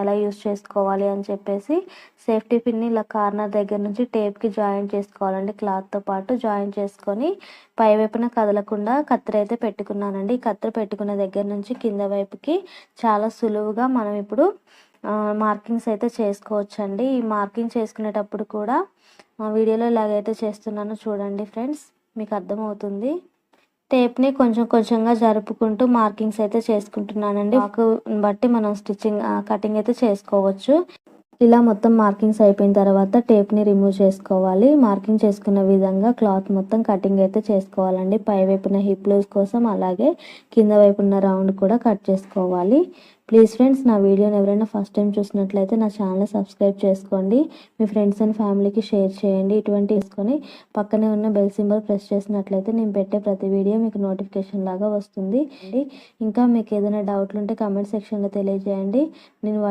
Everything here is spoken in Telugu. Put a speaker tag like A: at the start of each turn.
A: ఎలా యూస్ చేసుకోవాలి అని చెప్పేసి సేఫ్టీ పిన్ని ఇలా కార్నర్ దగ్గర నుంచి టేప్కి జాయిన్ చేసుకోవాలండి. క్లాత్తో పాటు జాయిన్ చేసుకొని పై వైపున కదలకుండా కత్తెర అయితే పెట్టుకున్నానండి. ఈ కత్తెర పెట్టుకున్న దగ్గర నుంచి కింద వైపుకి చాలా సులువుగా మనం ఇప్పుడు మార్కింగ్స్ అయితే చేసుకోవచ్చండి. ఈ మార్కింగ్ చేసుకునేటప్పుడు కూడా వీడియోలో ఎలాగైతే చేస్తున్నానో చూడండి ఫ్రెండ్స్, మీకు అర్థమవుతుంది. టేప్ని కొంచెం కొంచెంగా జరుపుకుంటూ మార్కింగ్స్ అయితే చేసుకుంటున్నానండి. వాకు బట్టి మనం కటింగ్ అయితే చేసుకోవచ్చు. ఇలా మొత్తం మార్కింగ్స్ అయిపోయిన తర్వాత టేప్ని రిమూవ్ చేసుకోవాలి. మార్కింగ్ చేసుకున్న విధంగా క్లాత్ మొత్తం కటింగ్ అయితే చేసుకోవాలండి. పై వైపున హిప్ లూజ్ కోసం, అలాగే కింద వైపున్న రౌండ్ కూడా కట్ చేసుకోవాలి. ప్లీజ్ ఫ్రెండ్స్, నా వీడియోని ఎవరైనా ఫస్ట్ టైం చూసినట్లయితే నా ఛానల్ని సబ్స్క్రైబ్ చేసుకోండి. మీ ఫ్రెండ్స్ అండ్ ఫ్యామిలీకి షేర్ చేయండి. ఇటువంటి తీసుకొని పక్కనే ఉన్న బెల్ సింబల్ ప్రెస్ చేసినట్లయితే నేను పెట్టే ప్రతి వీడియో మీకు నోటిఫికేషన్ లాగా వస్తుంది. ఇంకా మీకు ఏదైనా డౌట్లు ఉంటే కామెంట్ సెక్షన్లో తెలియజేయండి. నేను